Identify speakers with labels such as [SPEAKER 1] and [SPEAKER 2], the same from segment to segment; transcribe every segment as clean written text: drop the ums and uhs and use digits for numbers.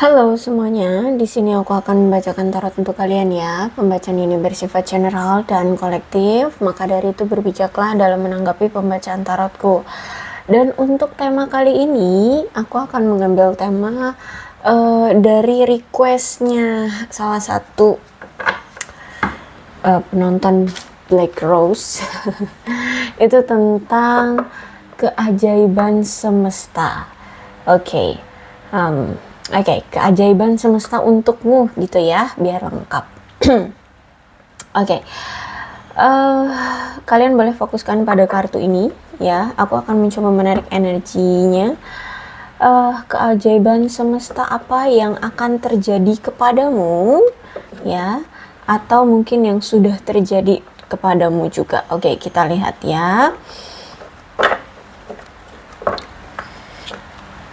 [SPEAKER 1] Halo semuanya, di sini aku akan membacakan tarot untuk kalian ya. Pembacaan ini bersifat general dan kolektif, maka dari itu berbijaklah dalam menanggapi pembacaan tarotku. Dan untuk tema kali ini, aku akan mengambil tema dari requestnya salah satu penonton Black Rose. Itu tentang keajaiban semesta. Oke. Oke, keajaiban semesta untukmu gitu ya, biar lengkap. Oke. Kalian boleh fokuskan pada kartu ini ya. Aku akan mencoba menarik energinya. Keajaiban semesta apa yang akan terjadi kepadamu ya, atau mungkin yang sudah terjadi kepadamu juga. Oke, kita lihat ya.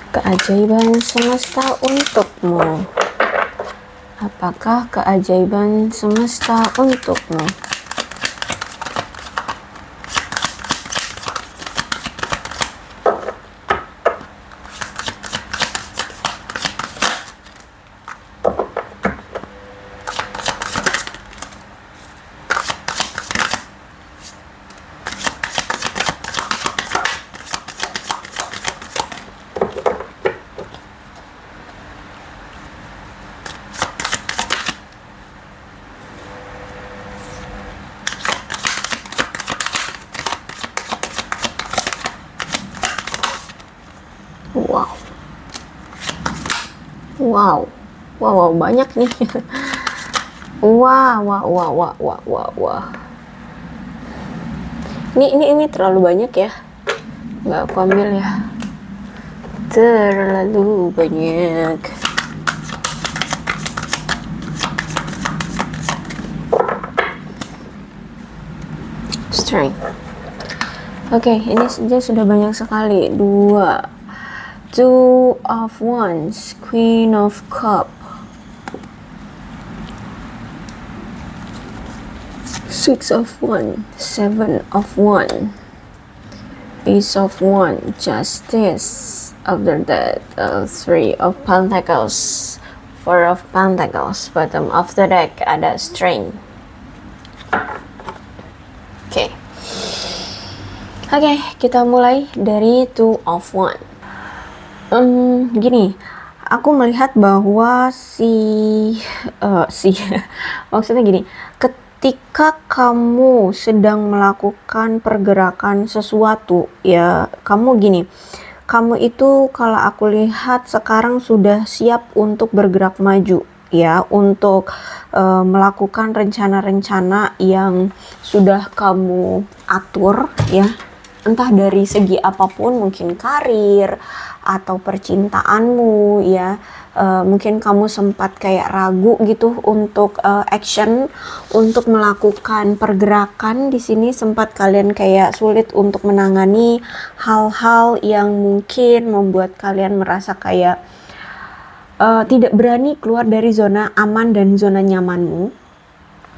[SPEAKER 1] Keajaiban semesta untukmu. Apakah keajaiban semesta untukmu? Wow. Wow. Wow, banyak nih. Wah. Ini terlalu banyak ya. Nggak aku ambil ya. Terlalu banyak. Strength. Oke, ini sudah banyak sekali. 2. Two of Wands, Queen of Cup, Six of Wands, Seven of Wands, Ace of Wands, Justice. After that, Three of Pentacles, Four of Pentacles. Bottom of the deck ada Strength. Oke, kita mulai dari Two of Wands. Gini, aku melihat bahwa maksudnya gini, ketika kamu sedang melakukan pergerakan sesuatu ya, kamu itu kalau aku lihat sekarang sudah siap untuk bergerak maju ya, untuk melakukan rencana-rencana yang sudah kamu atur ya, entah dari segi apapun, mungkin karir atau percintaanmu ya. Mungkin kamu sempat kayak ragu gitu untuk action, untuk melakukan pergerakan. Di sini sempat kalian kayak sulit untuk menangani hal-hal yang mungkin membuat kalian merasa kayak tidak berani keluar dari zona aman dan zona nyamanmu.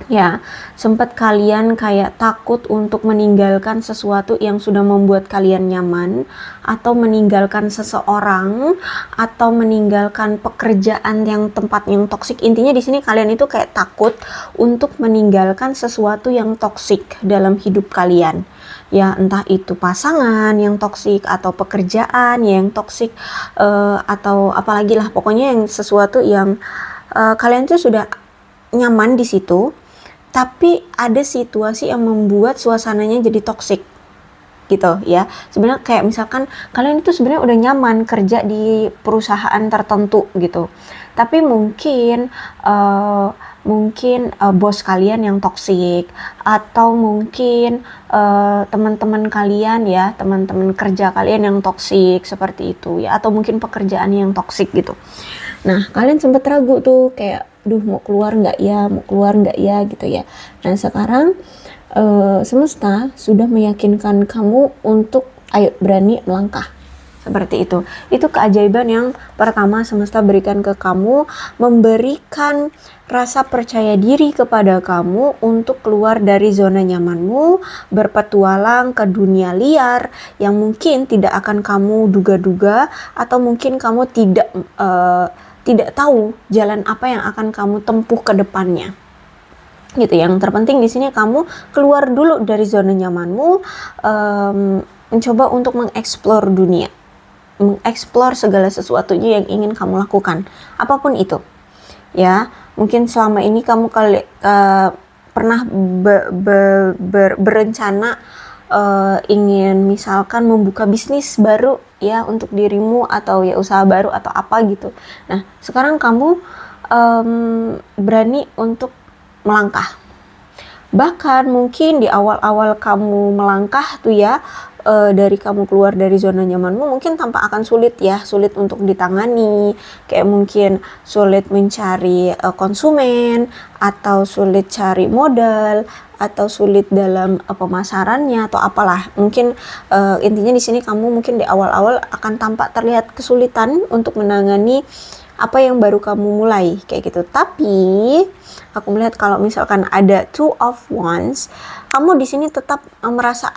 [SPEAKER 1] Ya, sempat kalian kayak takut untuk meninggalkan sesuatu yang sudah membuat kalian nyaman, atau meninggalkan seseorang, atau meninggalkan pekerjaan yang tempat yang toksik. Intinya di sini kalian itu kayak takut untuk meninggalkan sesuatu yang toksik dalam hidup kalian. Ya, entah itu pasangan yang toksik atau pekerjaan yang toksik, atau apalagi lah, pokoknya yang sesuatu yang kalian tuh sudah nyaman di situ, tapi ada situasi yang membuat suasananya jadi toksik gitu ya. Sebenarnya kayak misalkan kalian itu sebenarnya udah nyaman kerja di perusahaan tertentu gitu, tapi mungkin bos kalian yang toksik, atau mungkin teman-teman kalian ya, teman-teman kerja kalian yang toksik seperti itu ya, atau mungkin pekerjaan yang toksik gitu. Nah, kalian sempat ragu tuh kayak, mau keluar nggak ya gitu ya. Nah, sekarang semesta sudah meyakinkan kamu untuk ayo berani melangkah. Seperti itu. Itu keajaiban yang pertama semesta berikan ke kamu, memberikan rasa percaya diri kepada kamu untuk keluar dari zona nyamanmu, berpetualang ke dunia liar yang mungkin tidak akan kamu duga-duga, atau mungkin kamu tidak tidak tahu jalan apa yang akan kamu tempuh ke depannya. Gitu. Yang terpenting di sini kamu keluar dulu dari zona nyamanmu, mencoba untuk mengeksplor dunia, mengeksplor segala sesuatunya yang ingin kamu lakukan, apapun itu. Ya, mungkin selama ini kamu pernah berencana ingin misalkan membuka bisnis baru ya untuk dirimu, atau ya usaha baru atau apa gitu. Nah, sekarang kamu berani untuk melangkah. Bahkan mungkin di awal-awal kamu melangkah tuh ya, dari kamu keluar dari zona nyamanmu mungkin tampak akan sulit ya, sulit untuk ditangani, kayak mungkin sulit mencari konsumen, atau sulit cari modal, atau sulit dalam pemasarannya atau apalah. Mungkin intinya di sini kamu mungkin di awal-awal akan tampak terlihat kesulitan untuk menangani apa yang baru kamu mulai kayak gitu. Tapi aku melihat kalau misalkan ada two of wands, kamu di sini tetap merasa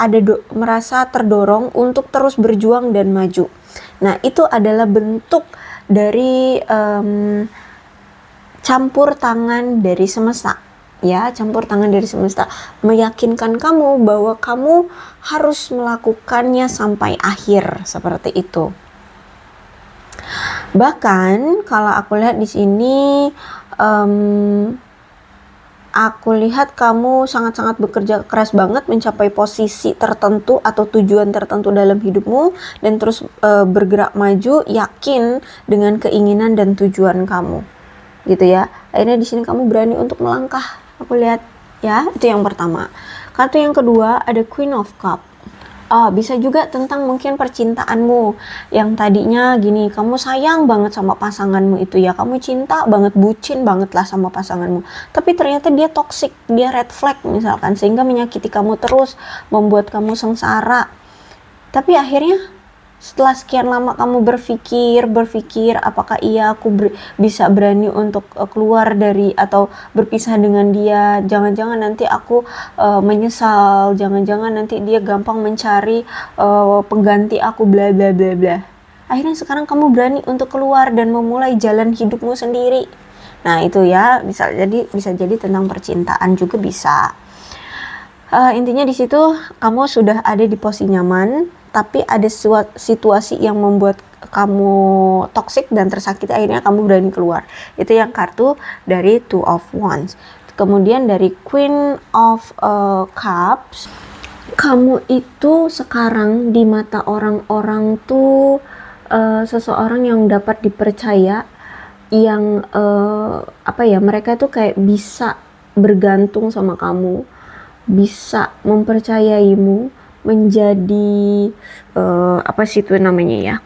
[SPEAKER 1] terdorong untuk terus berjuang dan maju. Nah, itu adalah bentuk dari campur tangan dari semesta. Ya, campur tangan dari semesta meyakinkan kamu bahwa kamu harus melakukannya sampai akhir, seperti itu. Bahkan kalau aku lihat di sini, aku lihat kamu sangat-sangat bekerja keras banget mencapai posisi tertentu atau tujuan tertentu dalam hidupmu, dan terus bergerak maju, yakin dengan keinginan dan tujuan kamu, gitu ya. Akhirnya di sini kamu berani untuk melangkah, aku lihat ya. Itu yang pertama. Kartu yang kedua ada Queen of Cup. Bisa juga tentang mungkin percintaanmu yang tadinya gini, kamu sayang banget sama pasanganmu itu ya, kamu cinta banget, bucin banget lah sama pasanganmu, tapi ternyata dia toxic, dia red flag misalkan, sehingga menyakiti kamu terus, membuat kamu sengsara. Tapi akhirnya setelah sekian lama kamu berpikir apakah iya aku bisa berani untuk keluar dari atau berpisah dengan dia, jangan-jangan nanti aku menyesal, jangan-jangan nanti dia gampang mencari pengganti aku, bla bla bla bla. Akhirnya sekarang kamu berani untuk keluar dan memulai jalan hidupmu sendiri. Nah, itu ya, bisa jadi tentang percintaan juga bisa. Intinya di situ kamu sudah ada di posisi nyaman, tapi ada situasi yang membuat kamu toxic dan tersakiti, akhirnya kamu berani keluar. Itu yang kartu dari Two of Wands. Kemudian dari Queen of Cups, kamu itu sekarang di mata orang-orang tuh seseorang yang dapat dipercaya, yang mereka tuh kayak bisa bergantung sama kamu, bisa mempercayaimu, menjadi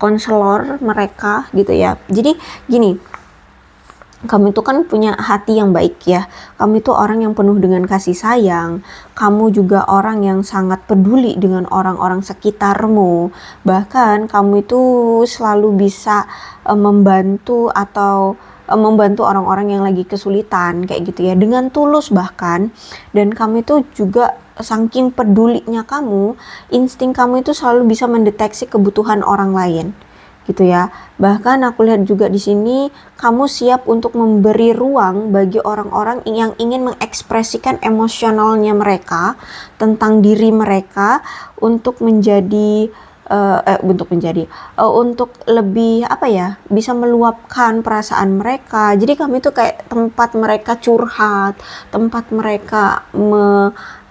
[SPEAKER 1] konselor mereka gitu ya. Jadi gini, kamu itu kan punya hati yang baik ya, kamu itu orang yang penuh dengan kasih sayang, kamu juga orang yang sangat peduli dengan orang-orang sekitarmu, bahkan kamu itu selalu bisa membantu orang-orang yang lagi kesulitan kayak gitu ya, dengan tulus bahkan. Dan kamu itu juga saking pedulinya kamu, insting kamu itu selalu bisa mendeteksi kebutuhan orang lain gitu ya. Bahkan aku lihat juga di sini kamu siap untuk memberi ruang bagi orang-orang yang ingin mengekspresikan emosionalnya mereka tentang diri mereka untuk untuk lebih bisa meluapkan perasaan mereka. Jadi kamu itu kayak tempat mereka curhat, tempat mereka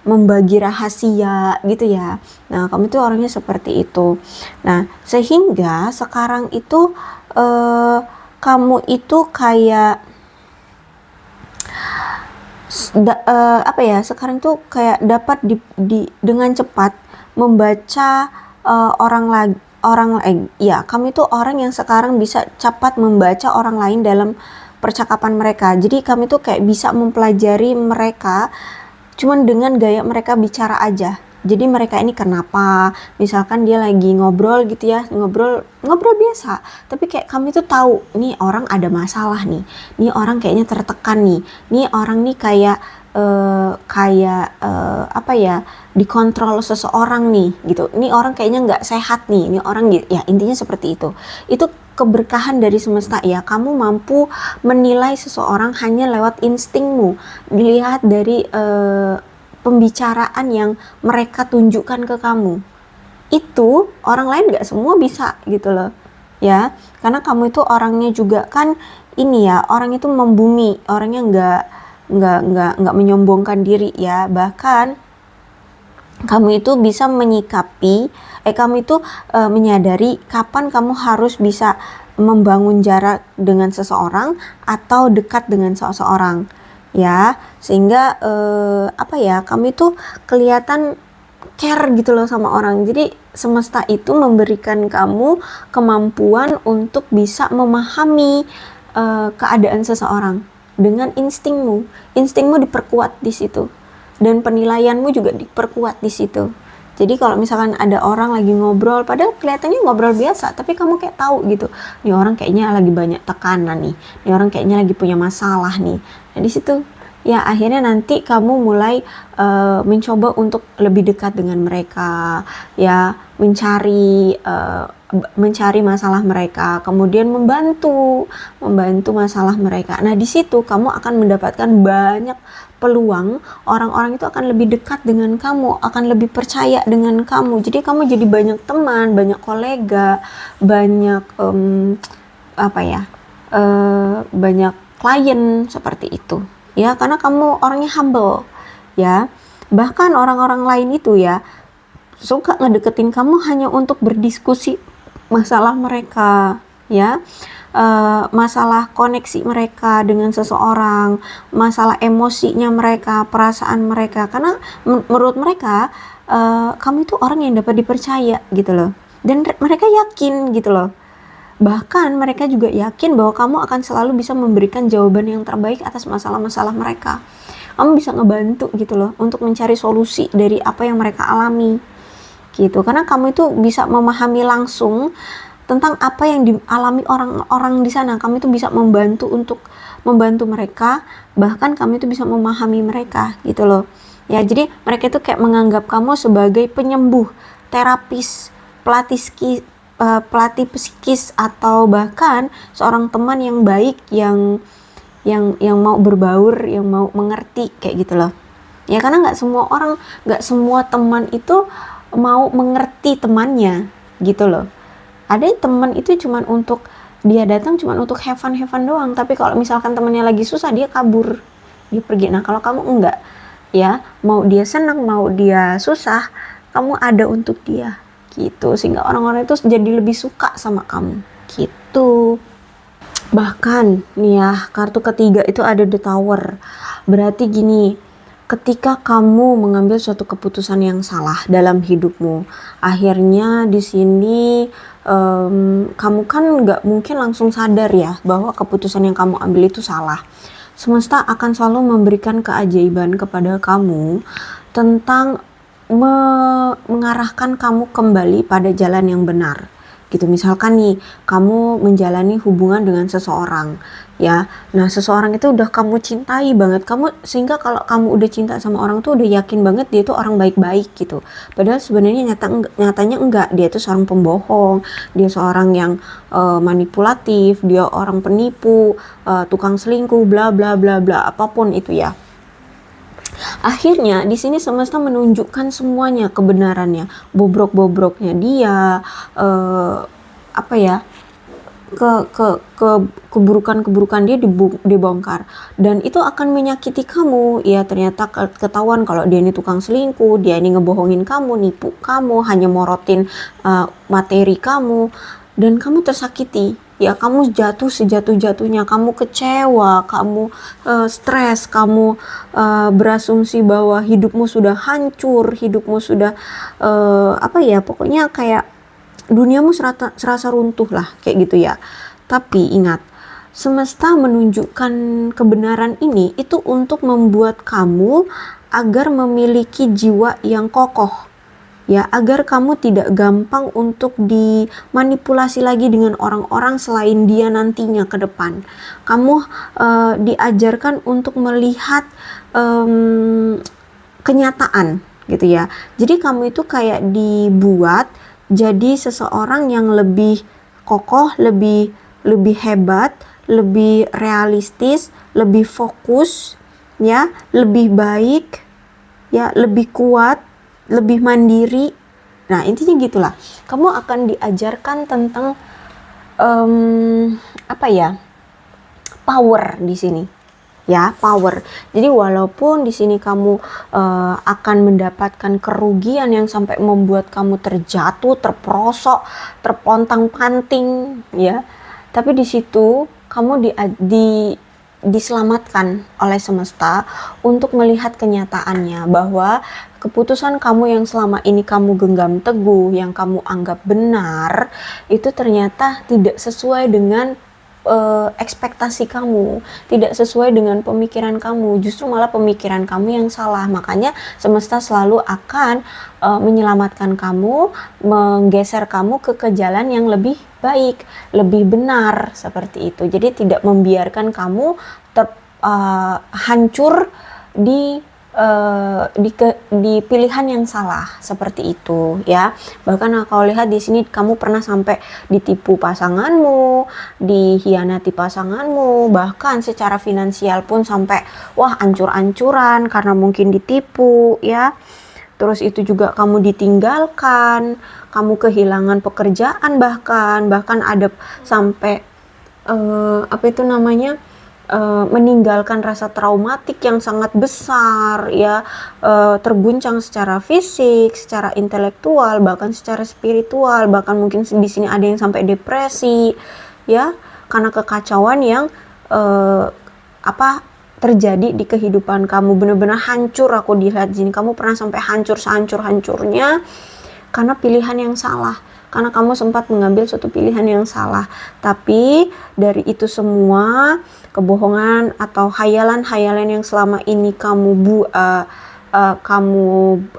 [SPEAKER 1] membagi rahasia gitu ya. Nah, kamu itu orangnya seperti itu. Nah, sehingga sekarang itu kamu itu kayak sekarang tuh kayak dapat dengan cepat membaca kamu itu orang yang sekarang bisa cepat membaca orang lain dalam percakapan mereka. Jadi kamu itu kayak bisa mempelajari mereka cuman dengan gaya mereka bicara aja. Jadi mereka ini kenapa, misalkan dia lagi ngobrol gitu ya, ngobrol biasa, tapi kayak kamu itu tahu nih orang ada masalah nih orang kayaknya tertekan nih orang nih kayak dikontrol seseorang nih gitu, ini orang kayaknya nggak sehat nih orang gitu ya. Intinya seperti itu keberkahan dari semesta ya. Kamu mampu menilai seseorang hanya lewat instingmu, dilihat dari pembicaraan yang mereka tunjukkan ke kamu. Itu orang lain gak semua bisa gitu loh ya, karena kamu itu orangnya juga kan ini ya, orang itu membumi, orangnya nggak menyombongkan diri ya. Bahkan kamu itu bisa menyikapi, kamu itu menyadari kapan kamu harus bisa membangun jarak dengan seseorang atau dekat dengan seseorang ya, sehingga apa ya, kamu itu kelihatan care gitu loh sama orang. Jadi semesta itu memberikan kamu kemampuan untuk bisa memahami keadaan seseorang dengan instingmu. Instingmu diperkuat di situ dan penilaianmu juga diperkuat di situ. Jadi kalau misalkan ada orang lagi ngobrol, padahal kelihatannya ngobrol biasa, tapi kamu kayak tahu gitu, nih orang kayaknya lagi banyak tekanan nih orang kayaknya lagi punya masalah nih. Nah di situ ya akhirnya nanti kamu mulai mencoba untuk lebih dekat dengan mereka ya, mencari masalah mereka, kemudian membantu masalah mereka. Nah di situ kamu akan mendapatkan banyak peluang, orang-orang itu akan lebih dekat dengan kamu, akan lebih percaya dengan kamu. Jadi kamu jadi banyak teman, banyak kolega, banyak banyak klien seperti itu ya, karena kamu orangnya humble ya. Bahkan orang-orang lain itu ya suka ngedeketin kamu hanya untuk berdiskusi masalah mereka ya, masalah koneksi mereka dengan seseorang, masalah emosinya mereka, perasaan mereka, karena menurut mereka kamu itu orang yang dapat dipercaya gitu loh, dan mereka yakin gitu loh. Bahkan mereka juga yakin bahwa kamu akan selalu bisa memberikan jawaban yang terbaik atas masalah-masalah mereka. Kamu bisa ngebantu gitu loh untuk mencari solusi dari apa yang mereka alami gitu, karena kamu itu bisa memahami langsung tentang apa yang dialami orang-orang di sana. Kamu itu bisa membantu mereka, bahkan kamu itu bisa memahami mereka gitu loh ya. Jadi mereka itu kayak menganggap kamu sebagai penyembuh, terapis, pelatih psikis, atau bahkan seorang teman yang baik, yang mau berbaur, yang mau mengerti kayak gitu loh ya. Karena nggak semua teman itu mau mengerti temannya gitu loh. Ada teman itu cuman untuk dia datang cuman untuk have fun doang, tapi kalau misalkan temannya lagi susah dia kabur, dia pergi. Nah kalau kamu enggak ya, mau dia senang mau dia susah, kamu ada untuk dia gitu, sehingga orang-orang itu jadi lebih suka sama kamu gitu. Bahkan nih ya, kartu ketiga itu ada The Tower. Berarti gini, ketika kamu mengambil suatu keputusan yang salah dalam hidupmu, akhirnya di sini kamu kan nggak mungkin langsung sadar ya bahwa keputusan yang kamu ambil itu salah. Semesta akan selalu memberikan keajaiban kepada kamu tentang mengarahkan kamu kembali pada jalan yang benar gitu. Misalkan nih kamu menjalani hubungan dengan seseorang ya, nah seseorang itu udah kamu cintai banget, sehingga kalau kamu udah cinta sama orang tuh udah yakin banget dia tuh orang baik-baik gitu, padahal sebenarnya nyatanya enggak, dia tuh seorang pembohong, dia seorang yang manipulatif, dia orang penipu, tukang selingkuh, bla bla bla bla, apapun itu ya. Akhirnya di sini semesta menunjukkan semuanya kebenarannya, bobrok-bobroknya dia, keburukan-keburukan dia dibongkar, dan itu akan menyakiti kamu ya. Ternyata ketahuan kalau dia ini tukang selingkuh, dia ini ngebohongin kamu, nipu kamu, hanya morotin materi kamu, dan kamu tersakiti ya. Kamu jatuh sejatuh-jatuhnya, kamu kecewa, kamu stres, kamu berasumsi bahwa hidupmu sudah hancur, hidupmu sudah pokoknya kayak duniamu serasa runtuh lah kayak gitu ya. Tapi ingat, semesta menunjukkan kebenaran ini itu untuk membuat kamu agar memiliki jiwa yang kokoh ya, agar kamu tidak gampang untuk dimanipulasi lagi dengan orang-orang selain dia nantinya ke depan. Kamu diajarkan untuk melihat kenyataan gitu ya. Jadi kamu itu kayak dibuat jadi seseorang yang lebih kokoh, lebih lebih hebat, lebih realistis, lebih fokus, ya, lebih baik, ya, lebih kuat, lebih mandiri. Nah, intinya gitulah. Kamu akan diajarkan tentang apa ya? Power di sini. Ya, power. Jadi walaupun di sini kamu akan mendapatkan kerugian yang sampai membuat kamu terjatuh, terperosok, terpontang-panting, ya. Tapi di situ kamu diselamatkan oleh semesta untuk melihat kenyataannya bahwa keputusan kamu yang selama ini kamu genggam teguh, yang kamu anggap benar, itu ternyata tidak sesuai dengan ekspektasi kamu, tidak sesuai dengan pemikiran kamu, justru malah pemikiran kamu yang salah. Makanya semesta selalu akan menyelamatkan kamu, menggeser kamu ke jalan yang lebih baik, lebih benar, seperti itu. Jadi tidak membiarkan kamu hancur di pilihan yang salah, seperti itu, ya. Bahkan kau lihat di sini kamu pernah sampai ditipu pasanganmu, dihianati pasanganmu, bahkan secara finansial pun sampai wah ancur-ancuran karena mungkin ditipu, ya. Terus itu juga kamu ditinggalkan, kamu kehilangan pekerjaan, bahkan ada sampai apa itu namanya, meninggalkan rasa traumatik yang sangat besar, ya, terguncang secara fisik, secara intelektual, bahkan secara spiritual, bahkan mungkin di sini ada yang sampai depresi, ya, karena kekacauan yang terjadi di kehidupan kamu. Benar-benar hancur. Aku lihat di sini kamu pernah sampai hancur sehancur-hancurnya karena pilihan yang salah. Karena kamu sempat mengambil suatu pilihan yang salah. Tapi dari itu semua, kebohongan atau hayalan-hayalan yang selama ini kamu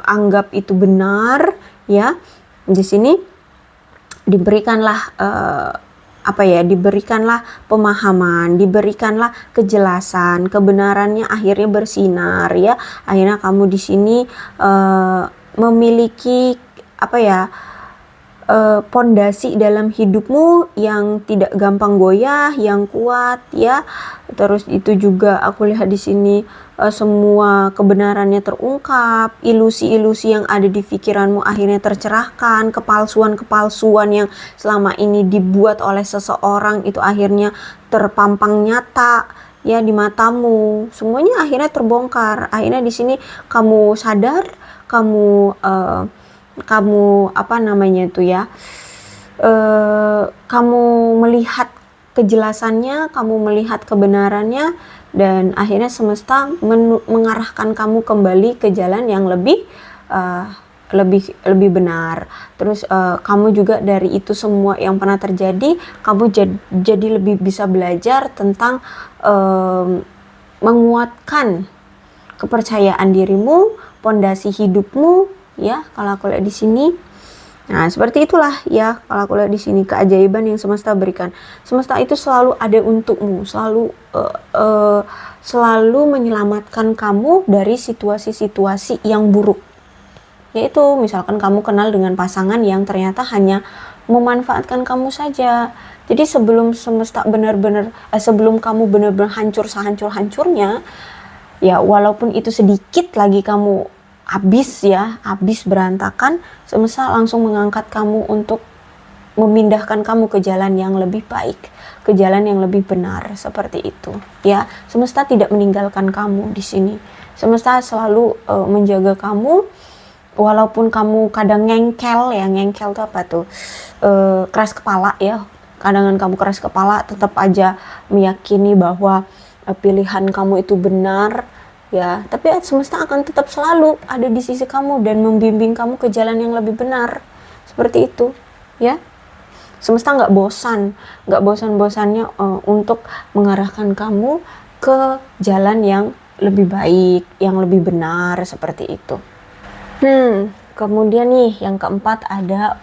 [SPEAKER 1] anggap itu benar, ya, di sini diberikanlah diberikanlah pemahaman, diberikanlah kejelasan, kebenarannya akhirnya bersinar, ya. Akhirnya kamu di sini memiliki pondasi dalam hidupmu yang tidak gampang goyah, yang kuat, ya. Terus itu juga aku lihat di sini semua kebenarannya terungkap, ilusi-ilusi yang ada di pikiranmu akhirnya tercerahkan, kepalsuan-kepalsuan yang selama ini dibuat oleh seseorang itu akhirnya terpampang nyata, ya, di matamu. Semuanya akhirnya terbongkar. Akhirnya di sini kamu sadar, kamu kamu melihat kejelasannya, kamu melihat kebenarannya, dan akhirnya semesta mengarahkan kamu kembali ke jalan yang lebih benar. Terus kamu juga dari itu semua yang pernah terjadi, kamu jadi lebih bisa belajar tentang menguatkan kepercayaan dirimu, pondasi hidupmu, ya. Kalau aku lihat di sini, nah seperti itulah, ya. Kalau aku lihat di sini keajaiban yang semesta berikan. Semesta itu selalu ada untukmu, selalu menyelamatkan kamu dari situasi-situasi yang buruk. Yaitu misalkan kamu kenal dengan pasangan yang ternyata hanya memanfaatkan kamu saja. Jadi sebelum kamu benar-benar hancur sehancur-hancurnya, ya, walaupun itu sedikit lagi kamu habis berantakan, semesta langsung mengangkat kamu untuk memindahkan kamu ke jalan yang lebih baik, ke jalan yang lebih benar, seperti itu, ya. Semesta tidak meninggalkan kamu di sini. Semesta selalu menjaga kamu, walaupun kamu kadang ngengkel itu apa tuh? Keras kepala, ya. Kadang kamu keras kepala, tetap aja meyakini bahwa pilihan kamu itu benar, ya. Tapi semesta akan tetap selalu ada di sisi kamu dan membimbing kamu ke jalan yang lebih benar, seperti itu, ya. Semesta nggak bosan-bosannya untuk mengarahkan kamu ke jalan yang lebih baik, yang lebih benar, seperti itu. Kemudian nih yang keempat ada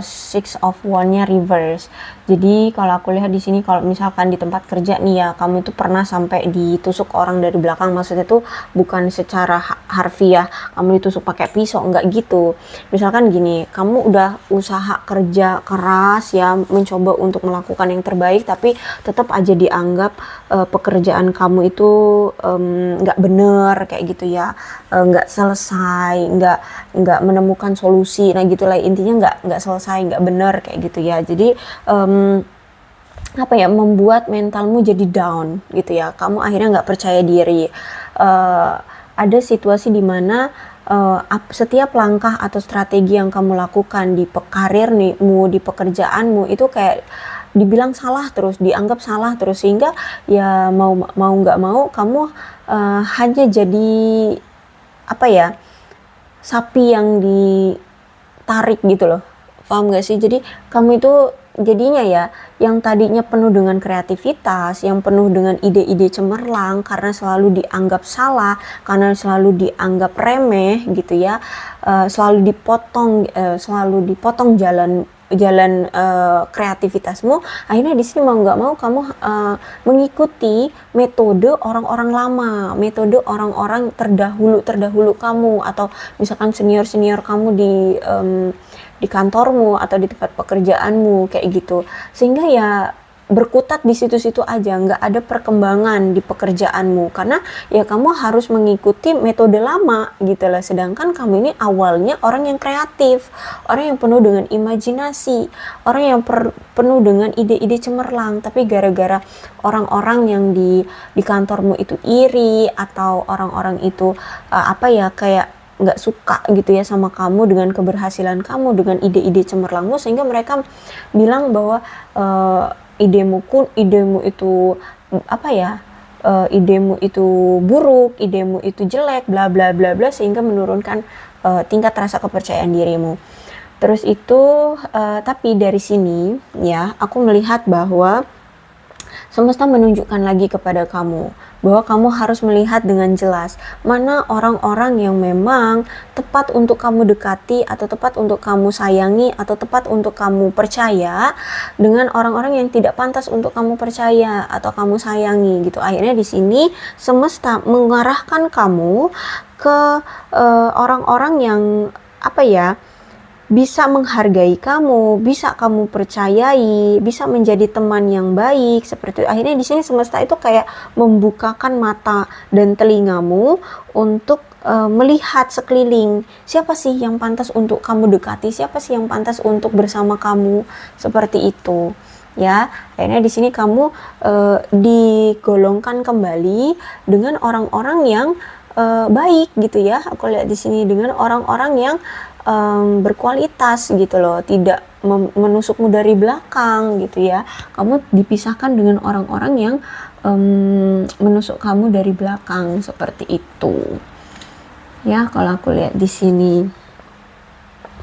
[SPEAKER 1] Six of Wand-nya reverse. Jadi kalau aku lihat di sini, kalau misalkan di tempat kerja nih ya, kamu itu pernah sampai ditusuk orang dari belakang. Maksudnya itu bukan secara harfiah kamu ditusuk pakai pisau, enggak gitu. Misalkan gini, kamu udah usaha kerja keras ya, mencoba untuk melakukan yang terbaik, tapi tetap aja dianggap pekerjaan kamu itu nggak bener kayak gitu ya, nggak selesai, nggak menemukan solusi. Nah gitulah intinya, nggak selesai, nggak bener kayak gitu ya. Jadi apa ya, membuat mentalmu jadi down gitu ya, kamu akhirnya nggak percaya diri. Ada situasi dimana setiap langkah atau strategi yang kamu lakukan di karirmu, di pekerjaanmu itu kayak dibilang salah terus, dianggap salah terus, sehingga ya mau nggak mau kamu hanya jadi apa ya, sapi yang ditarik gitu loh, paham gak sih? Jadi kamu itu jadinya ya, yang tadinya penuh dengan kreativitas, yang penuh dengan ide-ide cemerlang, karena selalu dianggap salah, karena selalu dianggap remeh gitu ya, selalu dipotong jalan kreativitasmu. Akhirnya di sini mau nggak mau kamu mengikuti metode orang-orang lama, metode orang-orang terdahulu kamu, atau misalkan senior kamu di kantormu atau di tempat pekerjaanmu kayak gitu, sehingga ya berkutat di situ-situ aja, nggak ada perkembangan di pekerjaanmu, karena ya kamu harus mengikuti metode lama gitu lah. Sedangkan kamu ini awalnya orang yang kreatif, orang yang penuh dengan imajinasi, orang yang penuh dengan ide-ide cemerlang, tapi gara-gara orang-orang yang di kantormu itu iri, atau orang-orang itu apa ya, kayak nggak suka gitu ya sama kamu, dengan keberhasilan kamu, dengan ide-ide cemerlangmu, sehingga mereka bilang bahwa idemu itu apa ya, idemu itu buruk, idemu itu jelek, bla bla bla bla, sehingga menurunkan tingkat rasa kepercayaan dirimu. Terus itu tapi dari sini ya, aku melihat bahwa semesta menunjukkan lagi kepada kamu bahwa kamu harus melihat dengan jelas mana orang-orang yang memang tepat untuk kamu dekati, atau tepat untuk kamu sayangi, atau tepat untuk kamu percaya, dengan orang-orang yang tidak pantas untuk kamu percaya atau kamu sayangi gitu. Akhirnya di sini semesta mengarahkan kamu ke orang-orang yang apa ya, bisa menghargai kamu, bisa kamu percayai, bisa menjadi teman yang baik seperti itu. Akhirnya di sini semesta itu kayak membukakan mata dan telingamu untuk melihat sekeliling, siapa sih yang pantas untuk kamu dekati, siapa sih yang pantas untuk bersama kamu, seperti itu ya. Akhirnya di sini kamu digolongkan kembali dengan orang-orang yang baik gitu ya. Aku lihat di sini dengan orang-orang yang berkualitas gitu loh, tidak menusukmu dari belakang gitu ya. Kamu dipisahkan dengan orang-orang yang menusuk kamu dari belakang, seperti itu ya kalau aku lihat di sini.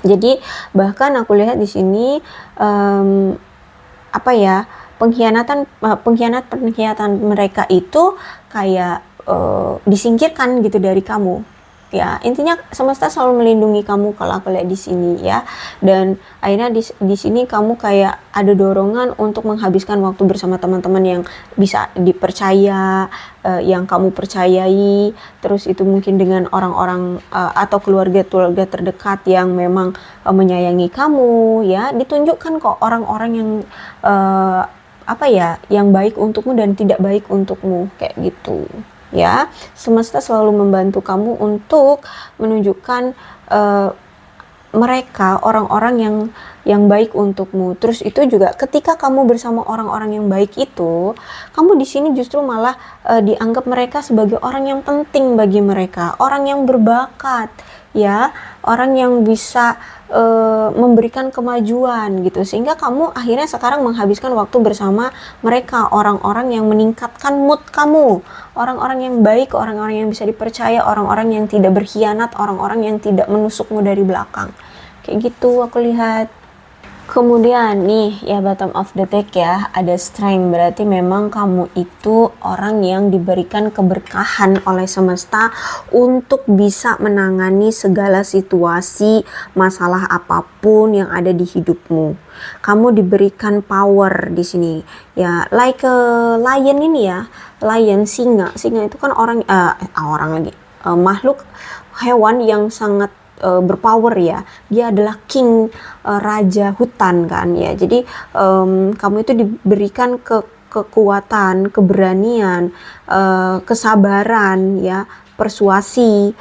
[SPEAKER 1] Jadi bahkan aku lihat di sini apa ya, pengkhianatan mereka itu kayak disingkirkan gitu dari kamu ya. Intinya semesta selalu melindungi kamu kalau aku lihat di sini ya. Dan akhirnya di sini kamu kayak ada dorongan untuk menghabiskan waktu bersama teman-teman yang bisa dipercaya, yang kamu percayai. Terus itu mungkin dengan orang-orang atau keluarga terdekat yang memang menyayangi kamu ya. Ditunjukkan kok orang-orang yang apa ya, yang baik untukmu dan tidak baik untukmu kayak gitu ya. Semesta selalu membantu kamu untuk menunjukkan mereka orang-orang yang baik untukmu. Terus itu juga ketika kamu bersama orang-orang yang baik itu, kamu di sini justru malah dianggap mereka sebagai orang yang penting bagi mereka, orang yang berbakat ya, orang yang bisa memberikan kemajuan gitu, sehingga kamu akhirnya sekarang menghabiskan waktu bersama mereka, orang-orang yang meningkatkan mood kamu, orang-orang yang baik, orang-orang yang bisa dipercaya, orang-orang yang tidak berkhianat, orang-orang yang tidak menusukmu dari belakang kayak gitu aku lihat. Kemudian nih ya bottom of the deck ya, ada strength, berarti memang kamu itu orang yang diberikan keberkahan oleh semesta untuk bisa menangani segala situasi, masalah apapun yang ada di hidupmu. Kamu diberikan power di sini ya, like a lion ini ya, lion, singa itu kan makhluk hewan yang sangat berpower ya, dia adalah king, raja hutan kan ya. Jadi kamu itu diberikan kekuatan, keberanian, kesabaran ya, persuasi,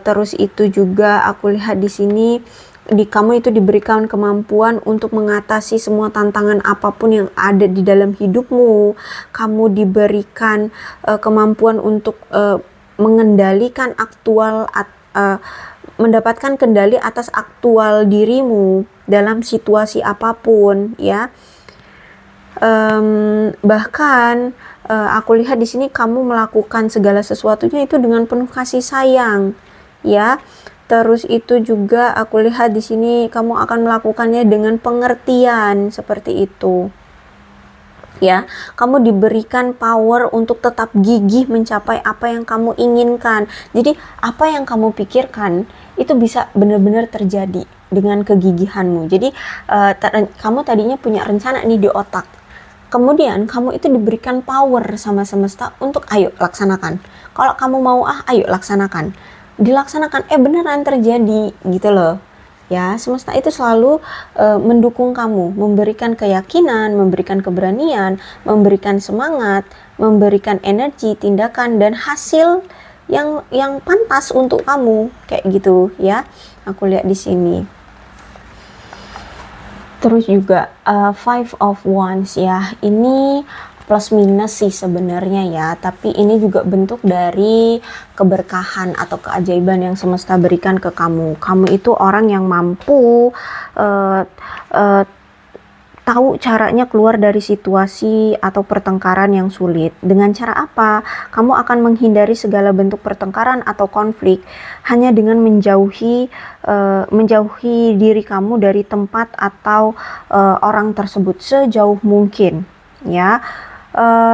[SPEAKER 1] terus itu juga aku lihat di sini kamu itu diberikan kemampuan untuk mengatasi semua tantangan apapun yang ada di dalam hidupmu. Kamu diberikan kemampuan untuk mengendalikan mendapatkan kendali atas aktual dirimu dalam situasi apapun ya. Bahkan aku lihat di sini kamu melakukan segala sesuatunya itu dengan penuh kasih sayang ya. Terus itu juga aku lihat di sini kamu akan melakukannya dengan pengertian seperti itu. Ya, kamu diberikan power untuk tetap gigih mencapai apa yang kamu inginkan. Jadi apa yang kamu pikirkan itu bisa benar-benar terjadi dengan kegigihanmu. Jadi kamu tadinya punya rencana nih di otak, kemudian kamu itu diberikan power sama semesta untuk ayo laksanakan. Kalau kamu mau ayo laksanakan, dilaksanakan, beneran terjadi gitu loh. Ya, semesta itu selalu mendukung kamu, memberikan keyakinan, memberikan keberanian, memberikan semangat, memberikan energi, tindakan, dan hasil yang pantas untuk kamu, kayak gitu ya. Aku lihat di sini. Terus juga Five of Wands ya, ini plus minus sih sebenarnya ya, tapi ini juga bentuk dari keberkahan atau keajaiban yang semesta berikan ke kamu. Kamu itu orang yang mampu tahu caranya keluar dari situasi atau pertengkaran yang sulit. Dengan cara apa? Kamu akan menghindari segala bentuk pertengkaran atau konflik hanya dengan menjauhi diri kamu dari tempat atau orang tersebut sejauh mungkin ya.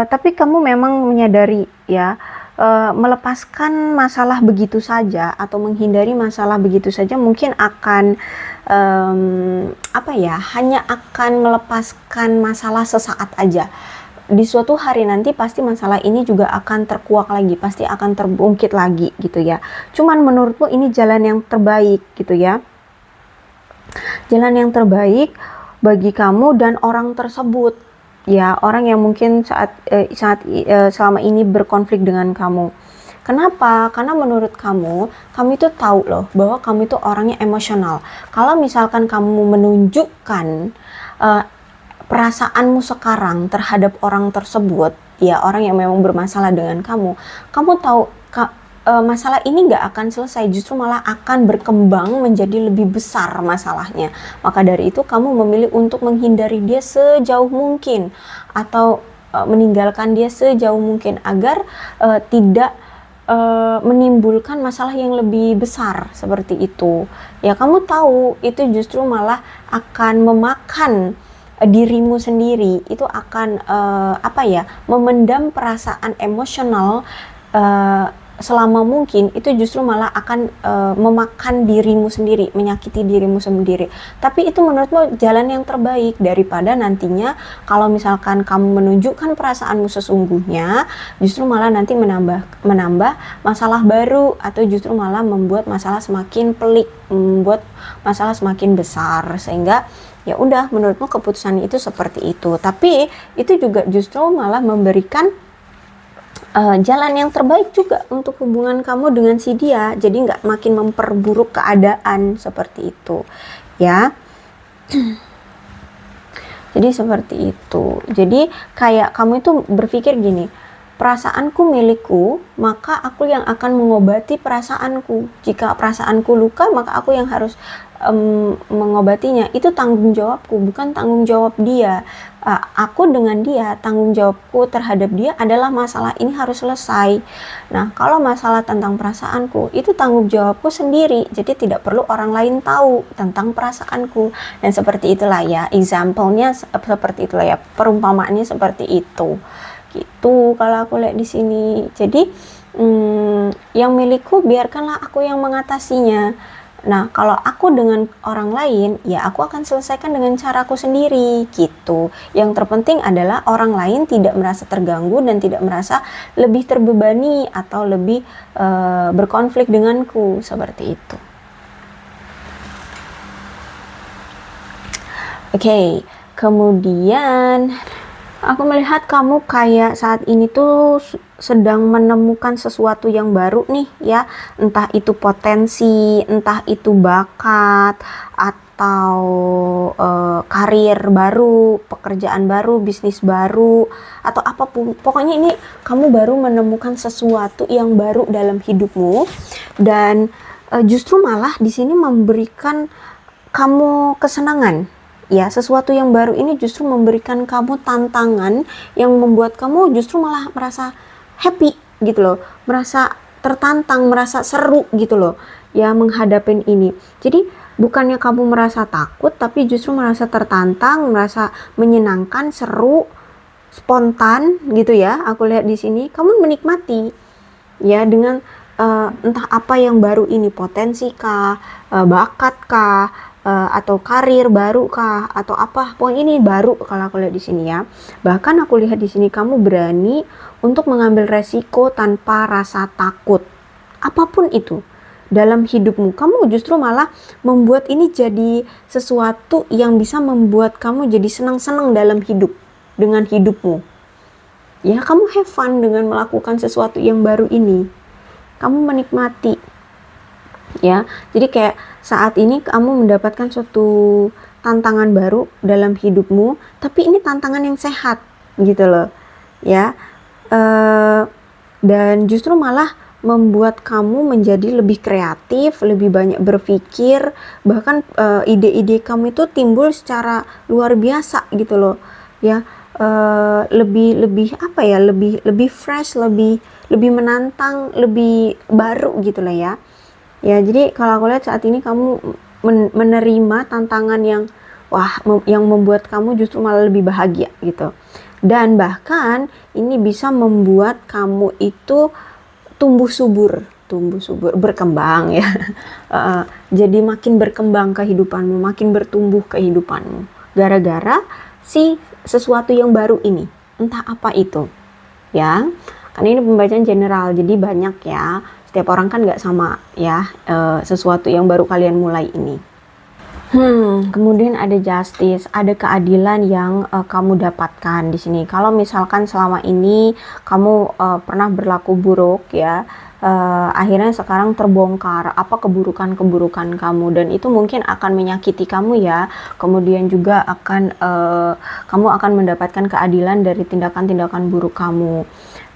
[SPEAKER 1] Tapi kamu memang menyadari ya, melepaskan masalah begitu saja atau menghindari masalah begitu saja mungkin akan hanya akan melepaskan masalah sesaat aja. Di suatu hari nanti pasti masalah ini juga akan terkuak lagi, pasti akan terbungkit lagi gitu ya. Cuman menurutmu ini jalan yang terbaik gitu ya, jalan yang terbaik bagi kamu dan orang tersebut ya, orang yang mungkin selama ini berkonflik dengan kamu. Kenapa? Karena menurut kamu itu tahu loh bahwa kamu itu orangnya emosional. Kalau misalkan kamu menunjukkan perasaanmu sekarang terhadap orang tersebut, ya orang yang memang bermasalah dengan kamu tahu masalah ini nggak akan selesai, justru malah akan berkembang menjadi lebih besar masalahnya. Maka dari itu kamu memilih untuk menghindari dia sejauh mungkin atau meninggalkan dia sejauh mungkin agar tidak menimbulkan masalah yang lebih besar seperti itu. Ya kamu tahu itu justru malah akan memakan dirimu sendiri, itu akan memendam perasaan emosional selama mungkin, itu justru malah akan memakan dirimu sendiri, menyakiti dirimu sendiri. Tapi itu menurutmu jalan yang terbaik daripada nantinya kalau misalkan kamu menunjukkan perasaanmu sesungguhnya, justru malah nanti menambah masalah baru atau justru malah membuat masalah semakin pelik, membuat masalah semakin besar, sehingga ya udah menurutmu keputusan itu seperti itu. Tapi itu juga justru malah memberikan jalan yang terbaik juga untuk hubungan kamu dengan si dia, jadi nggak makin memperburuk keadaan seperti itu ya. Jadi seperti itu. Jadi kayak kamu itu berpikir gini, perasaanku milikku, maka aku yang akan mengobati perasaanku. Jika perasaanku luka, maka aku yang harus mengobatinya. Itu tanggung jawabku, bukan tanggung jawab dia. aku dengan dia, tanggung jawabku terhadap dia adalah masalah ini harus selesai. Nah, kalau masalah tentang perasaanku, itu tanggung jawabku sendiri, jadi tidak perlu orang lain tahu tentang perasaanku. Dan seperti itulah ya, example-nya seperti itulah ya, perumpamaannya seperti itu. Gitu kalau aku lihat di sini. Jadi, yang milikku biarkanlah aku yang mengatasinya. Nah, kalau aku dengan orang lain, ya aku akan selesaikan dengan caraku sendiri, gitu. Yang terpenting adalah orang lain tidak merasa terganggu dan tidak merasa lebih terbebani atau lebih berkonflik denganku, seperti itu. Oke, kemudian aku melihat kamu kayak saat ini tuh sedang menemukan sesuatu yang baru nih ya, entah itu potensi, entah itu bakat, atau karir baru, pekerjaan baru, bisnis baru, atau apapun. Pokoknya ini kamu baru menemukan sesuatu yang baru dalam hidupmu, dan justru malah di sini memberikan kamu kesenangan. Ya, sesuatu yang baru ini justru memberikan kamu tantangan yang membuat kamu justru malah merasa happy gitu loh, merasa tertantang, merasa seru gitu loh ya menghadapin ini. Jadi bukannya kamu merasa takut, tapi justru merasa tertantang, merasa menyenangkan, seru, spontan gitu ya. Aku lihat di sini kamu menikmati ya dengan entah apa yang baru ini, potensi kah, bakat kah, atau karir baru kah, atau apa. Pokoknya ini baru kalau aku lihat di sini ya. Bahkan aku lihat di sini kamu berani untuk mengambil resiko tanpa rasa takut. Apapun itu dalam hidupmu, kamu justru malah membuat ini jadi sesuatu yang bisa membuat kamu jadi senang-senang dalam hidup dengan hidupmu. Ya, kamu have fun dengan melakukan sesuatu yang baru ini. Kamu menikmati. Ya, jadi kayak saat ini kamu mendapatkan suatu tantangan baru dalam hidupmu, tapi ini tantangan yang sehat gitu loh. Ya. Dan justru malah membuat kamu menjadi lebih kreatif, lebih banyak berpikir, bahkan ide-ide kamu itu timbul secara luar biasa gitu loh. Ya, lebih apa ya, lebih fresh, lebih menantang, lebih baru gitu lah ya. Ya, jadi kalau aku lihat saat ini kamu menerima tantangan yang yang membuat kamu justru malah lebih bahagia gitu. Dan bahkan ini bisa membuat kamu itu tumbuh subur, berkembang ya. Jadi makin berkembang kehidupanmu, makin bertumbuh kehidupanmu. Gara-gara si sesuatu yang baru ini, entah apa itu. Ya, karena ini pembacaan general, jadi banyak ya. Setiap orang kan nggak sama ya, sesuatu yang baru kalian mulai ini. Kemudian ada justice, ada keadilan yang kamu dapatkan di sini. Kalau misalkan selama ini kamu pernah berlaku buruk ya, akhirnya sekarang terbongkar apa keburukan-keburukan kamu, dan itu mungkin akan menyakiti kamu ya. Kemudian juga kamu akan mendapatkan keadilan dari tindakan-tindakan buruk kamu.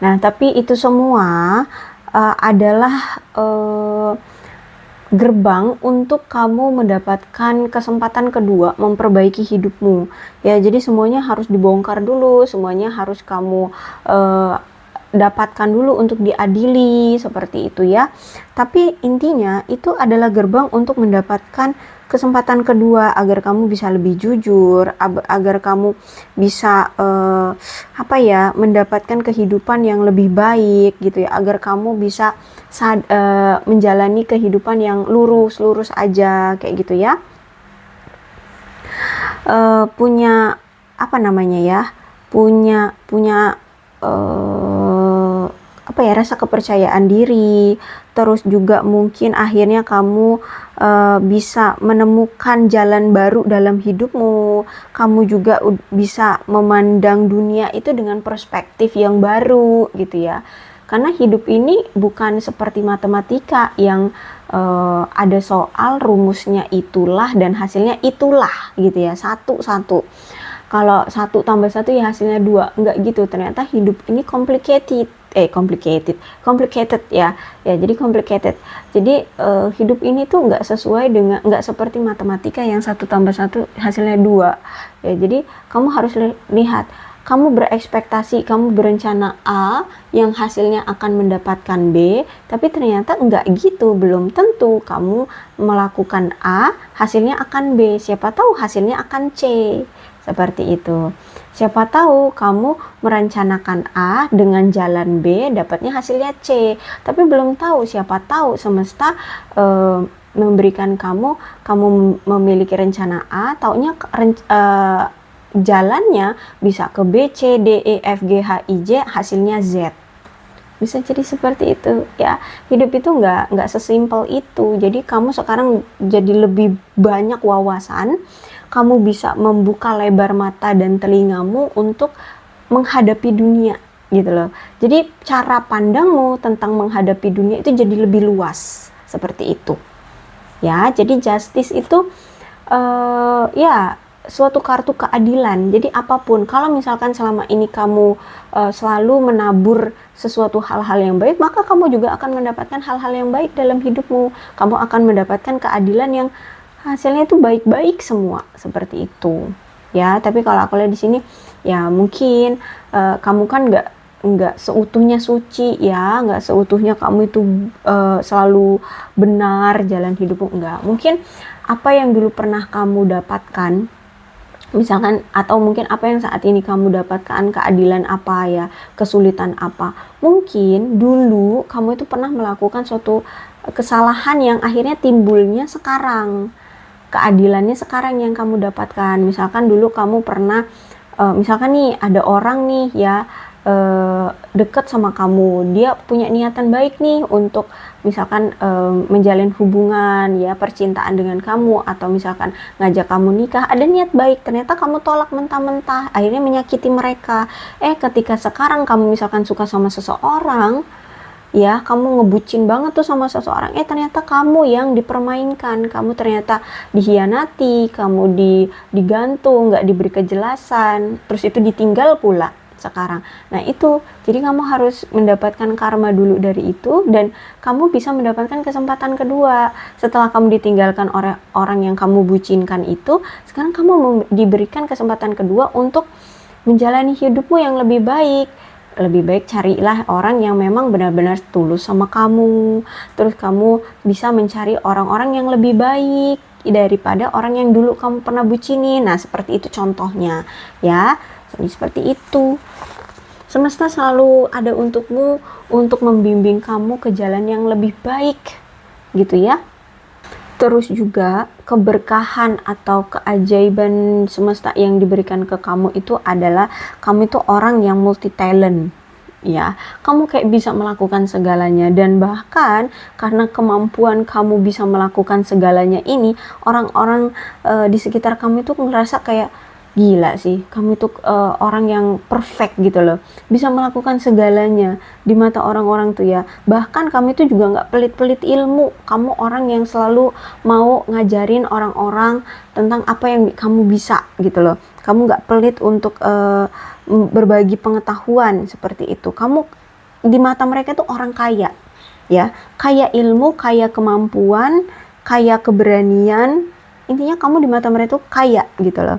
[SPEAKER 1] Nah, tapi itu semua adalah gerbang untuk kamu mendapatkan kesempatan kedua memperbaiki hidupmu ya. Jadi semuanya harus dibongkar dulu, semuanya harus kamu dapatkan dulu untuk diadili, seperti itu ya. Tapi intinya itu adalah gerbang untuk mendapatkan kesempatan kedua agar kamu bisa lebih jujur, agar kamu bisa mendapatkan kehidupan yang lebih baik gitu ya, agar kamu bisa menjalani kehidupan yang lurus aja kayak gitu ya. Punya rasa kepercayaan diri, terus juga mungkin akhirnya kamu bisa menemukan jalan baru dalam hidupmu. Kamu juga bisa memandang dunia itu dengan perspektif yang baru gitu ya. Karena hidup ini bukan seperti matematika yang ada soal rumusnya itulah dan hasilnya itulah gitu ya, satu. Kalau 1 tambah 1 ya hasilnya 2, enggak gitu. Ternyata hidup ini complicated complicated ya. Jadi complicated. Jadi hidup ini tuh nggak sesuai dengan, nggak seperti matematika yang 1+1 hasilnya 2 ya. Jadi kamu harus lihat, kamu berekspektasi, kamu berencana A yang hasilnya akan mendapatkan B, tapi ternyata enggak gitu, belum tentu kamu melakukan A, hasilnya akan B, siapa tahu hasilnya akan C, seperti itu. Siapa tahu kamu merencanakan A dengan jalan B, dapatnya hasilnya C, tapi belum tahu, siapa tahu semesta memberikan kamu memiliki rencana A, taunya jalannya bisa ke B, C, D, E, F, G, H, I, J, hasilnya Z. Bisa jadi seperti itu ya. Hidup itu nggak sesimpel itu. Jadi kamu sekarang jadi lebih banyak wawasan, kamu bisa membuka lebar mata dan telingamu untuk menghadapi dunia gitu loh. Jadi cara pandangmu tentang menghadapi dunia itu jadi lebih luas, seperti itu ya. Jadi justice itu ya suatu kartu keadilan. Jadi apapun, kalau misalkan selama ini kamu selalu menabur sesuatu hal-hal yang baik, maka kamu juga akan mendapatkan hal-hal yang baik dalam hidupmu. Kamu akan mendapatkan keadilan yang hasilnya itu baik-baik semua, seperti itu ya. Tapi kalau aku lihat di sini ya, mungkin kamu kan nggak seutuhnya suci ya, nggak seutuhnya kamu itu selalu benar jalan hidupmu, enggak. Mungkin apa yang dulu pernah kamu dapatkan, misalkan, atau mungkin apa yang saat ini kamu dapatkan, keadilan apa ya, kesulitan apa, mungkin dulu kamu itu pernah melakukan suatu kesalahan yang akhirnya timbulnya sekarang, keadilannya sekarang yang kamu dapatkan. Misalkan dulu kamu pernah misalkan nih ada orang nih ya, deket sama kamu, dia punya niatan baik nih untuk misalkan menjalin hubungan ya, percintaan dengan kamu, atau misalkan ngajak kamu nikah, ada niat baik, ternyata kamu tolak mentah-mentah, akhirnya menyakiti mereka. Ketika sekarang kamu misalkan suka sama seseorang ya, kamu ngebucin banget tuh sama seseorang, ternyata kamu yang dipermainkan, kamu ternyata dihianati, kamu digantung, nggak diberi kejelasan, terus itu ditinggal pula sekarang. Nah itu, jadi kamu harus mendapatkan karma dulu dari itu, dan kamu bisa mendapatkan kesempatan kedua. Setelah kamu ditinggalkan oleh orang yang kamu bucinkan itu, sekarang kamu diberikan kesempatan kedua untuk menjalani hidupmu yang lebih baik. Lebih baik carilah orang yang memang benar-benar tulus sama kamu. Terus kamu bisa mencari orang-orang yang lebih baik daripada orang yang dulu kamu pernah bucinin. Nah seperti itu contohnya ya. Jadi seperti itu. Semesta selalu ada untukmu, untuk membimbing kamu ke jalan yang lebih baik gitu ya. Terus juga keberkahan atau keajaiban semesta yang diberikan ke kamu itu adalah kamu itu orang yang multi talent ya. Kamu kayak bisa melakukan segalanya, dan bahkan karena kemampuan kamu bisa melakukan segalanya ini, orang-orang di sekitar kamu itu ngerasa kayak, gila sih, kamu itu orang yang perfect gitu loh, bisa melakukan segalanya di mata orang-orang tuh ya. Bahkan kamu itu juga nggak pelit-pelit ilmu, kamu orang yang selalu mau ngajarin orang-orang tentang apa yang kamu bisa gitu loh. Kamu nggak pelit untuk berbagi pengetahuan, seperti itu. Kamu di mata mereka tuh orang kaya ya, kaya ilmu, kaya kemampuan, kaya keberanian, intinya kamu di mata mereka tuh kaya gitu loh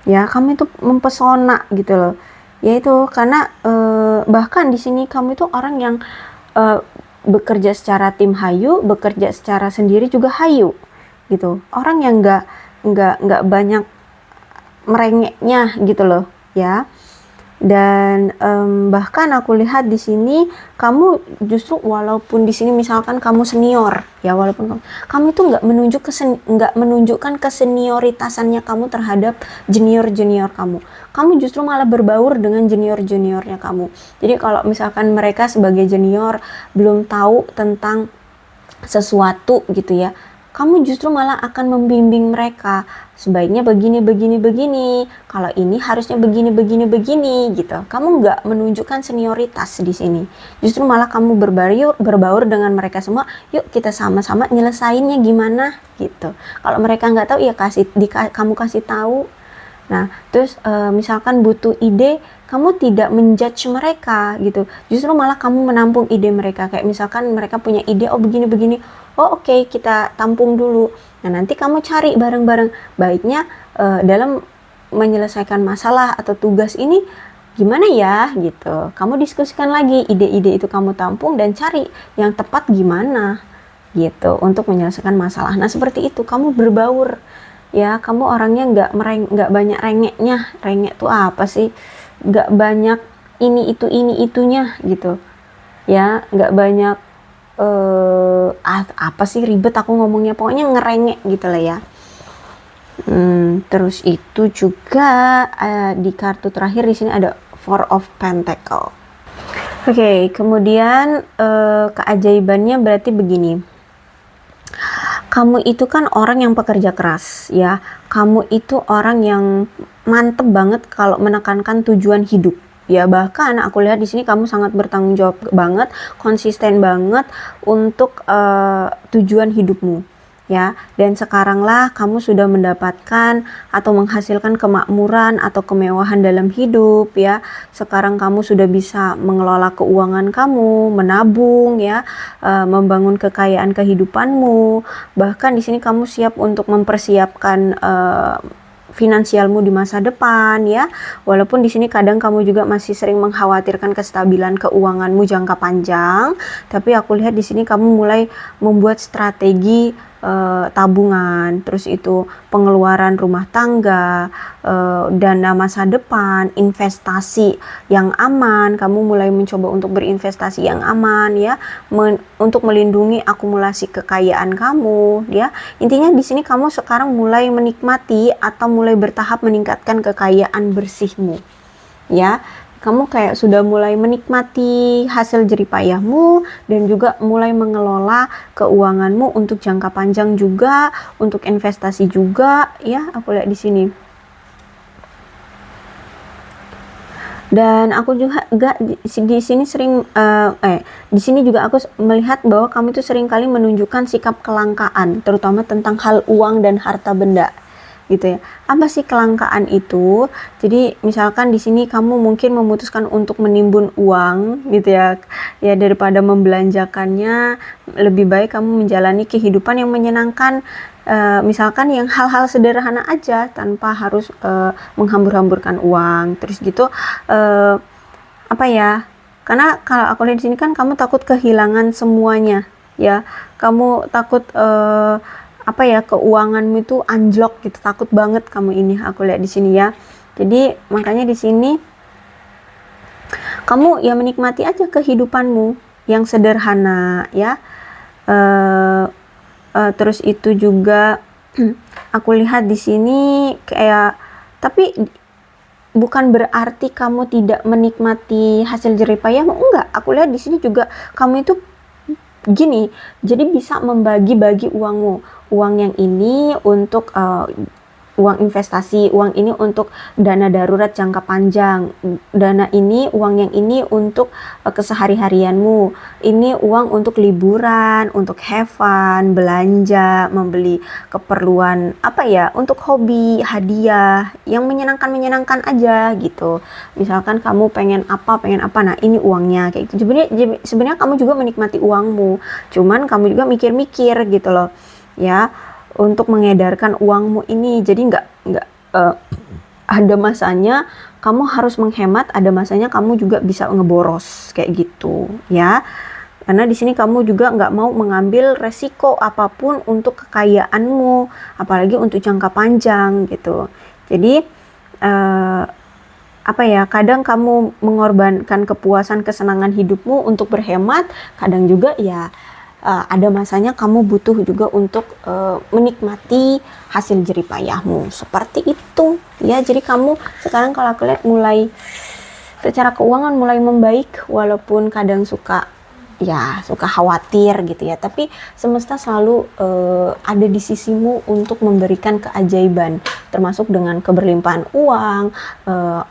[SPEAKER 1] ya. Kamu itu mempesona gitu loh. Yaitu karena bahkan di sini kamu itu orang yang bekerja secara tim hayu, bekerja secara sendiri juga hayu gitu. Orang yang nggak banyak merengeknya gitu loh ya. Dan bahkan aku lihat di sini kamu justru, walaupun di sini misalkan kamu senior ya, walaupun kamu itu nggak menunjukkan kesenioritasannya kamu terhadap junior kamu justru malah berbaur dengan juniornya kamu. Jadi kalau misalkan mereka sebagai junior belum tahu tentang sesuatu gitu ya, kamu justru malah akan membimbing mereka, sebaiknya begini, kalau ini harusnya begini gitu. Kamu nggak menunjukkan senioritas di sini, justru malah kamu berbaur dengan mereka semua. Yuk kita sama-sama nyelesainnya gimana gitu. Kalau mereka nggak tahu ya kamu kasih tahu Nah, terus misalkan butuh ide, kamu tidak menjudge mereka gitu. Justru malah kamu menampung ide mereka. Kayak misalkan mereka punya ide, oh begini-begini. Oh oke, kita tampung dulu. Nah, nanti kamu cari bareng-bareng. Baiknya dalam menyelesaikan masalah atau tugas ini gimana ya gitu. Kamu diskusikan lagi ide-ide itu, kamu tampung dan cari yang tepat gimana gitu untuk menyelesaikan masalah. Nah, seperti itu kamu berbaur. Ya, kamu orangnya nggak banyak rengeknya. Rengek tuh apa sih? Nggak banyak ini itunya gitu. Ya, nggak banyak apa sih ribet aku ngomongnya. Pokoknya ngerengek gitu lah ya. Terus itu juga di kartu terakhir di sini ada Four of Pentacle. Oke, kemudian keajaibannya berarti begini. Kamu itu kan orang yang pekerja keras ya. Kamu itu orang yang mantep banget kalau menekankan tujuan hidup. Ya, bahkan aku lihat di sini kamu sangat bertanggung jawab banget, konsisten banget untuk tujuan hidupmu. Ya, dan sekaranglah kamu sudah mendapatkan atau menghasilkan kemakmuran atau kemewahan dalam hidup ya. Sekarang kamu sudah bisa mengelola keuangan kamu, menabung ya, membangun kekayaan kehidupanmu. Bahkan di sini kamu siap untuk mempersiapkan finansialmu di masa depan ya. Walaupun di sini kadang kamu juga masih sering mengkhawatirkan kestabilan keuanganmu jangka panjang, tapi aku lihat di sini kamu mulai membuat strategi tabungan, terus itu pengeluaran rumah tangga, dana masa depan, investasi yang aman. Kamu mulai mencoba untuk berinvestasi yang aman ya, untuk melindungi akumulasi kekayaan kamu ya. Intinya di sini kamu sekarang mulai menikmati atau mulai bertahap meningkatkan kekayaan bersihmu ya. Kamu kayak sudah mulai menikmati hasil jeripayahmu dan juga mulai mengelola keuanganmu untuk jangka panjang juga, untuk investasi juga ya. Aku lihat di sini. Dan aku juga di sini sering di sini juga aku melihat bahwa kamu itu sering kali menunjukkan sikap kelangkaan, terutama tentang hal uang dan harta benda gitu ya. Apa sih kelangkaan itu? Jadi misalkan di sini kamu mungkin memutuskan untuk menimbun uang gitu ya. Ya, daripada membelanjakannya, lebih baik kamu menjalani kehidupan yang menyenangkan. Misalkan yang hal-hal sederhana aja tanpa harus menghambur-hamburkan uang. Terus gitu apa ya? Karena kalau aku lihat di sini kan kamu takut kehilangan semuanya ya. Kamu takut apa ya, keuanganmu itu anjlok gitu, takut banget kamu ini, aku lihat di sini ya. Jadi makanya di sini kamu ya menikmati aja kehidupanmu yang sederhana ya. Terus itu juga aku lihat di sini kayak, tapi bukan berarti kamu tidak menikmati hasil jeripayahmu, enggak. Aku lihat di sini juga kamu itu gini, jadi bisa membagi-bagi uangmu. Uang yang ini untuk uang investasi, uang ini untuk dana darurat jangka panjang, uang yang ini untuk kesehari-harianmu, ini uang untuk liburan, untuk have fun, belanja, membeli keperluan apa ya, untuk hobi, hadiah yang menyenangkan aja gitu. Misalkan kamu pengen apa, nah ini uangnya kayak gitu. Sebenarnya kamu juga menikmati uangmu, cuman kamu juga mikir-mikir gitu loh ya, untuk mengedarkan uangmu ini. Jadi nggak ada masanya kamu harus menghemat, ada masanya kamu juga bisa ngeboros kayak gitu ya. Karena di sini kamu juga nggak mau mengambil resiko apapun untuk kekayaanmu, apalagi untuk jangka panjang gitu. Jadi apa ya, kadang kamu mengorbankan kepuasan kesenangan hidupmu untuk berhemat, kadang juga ya ada masanya kamu butuh juga untuk menikmati hasil jeripayahmu, seperti itu ya. Jadi kamu sekarang kalau aku lihat mulai secara keuangan mulai membaik, walaupun kadang suka khawatir gitu ya, tapi semesta selalu ada di sisimu untuk memberikan keajaiban, termasuk dengan keberlimpahan uang,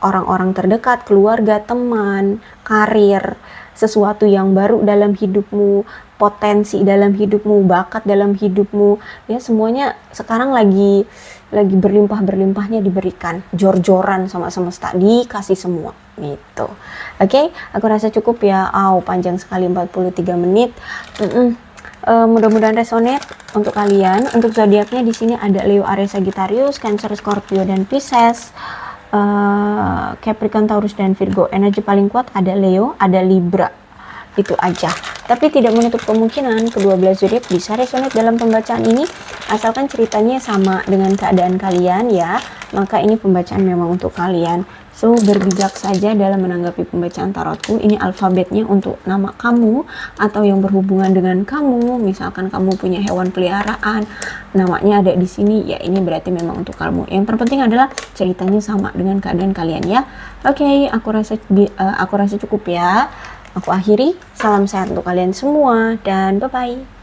[SPEAKER 1] orang-orang terdekat, keluarga, teman, karir sesuatu yang baru dalam hidupmu, potensi dalam hidupmu, bakat dalam hidupmu, ya semuanya sekarang lagi berlimpah-berlimpahnya diberikan, jor-joran sama semesta, dikasih semua gitu. Oke, aku rasa cukup ya. Panjang sekali 43 menit. Mudah-mudahan resonate untuk kalian. Untuk zodiaknya di sini ada Leo, Aries, Sagittarius, Cancer, Scorpio dan Pisces, Capricorn, Taurus dan Virgo. Energi paling kuat ada Leo, ada Libra. Itu aja. Tapi tidak menutup kemungkinan kedua belas zodiak bisa resonate dalam pembacaan ini, asalkan ceritanya sama dengan keadaan kalian ya. Maka ini pembacaan memang untuk kalian. So, berbijak saja dalam menanggapi pembacaan tarotku. Ini alfabetnya untuk nama kamu atau yang berhubungan dengan kamu. Misalkan kamu punya hewan peliharaan, namanya ada di sini, ya ini berarti memang untuk kamu. Yang terpenting adalah ceritanya sama dengan keadaan kalian ya. Oke, aku rasa cukup ya. Aku akhiri. Salam sehat untuk kalian semua dan bye-bye.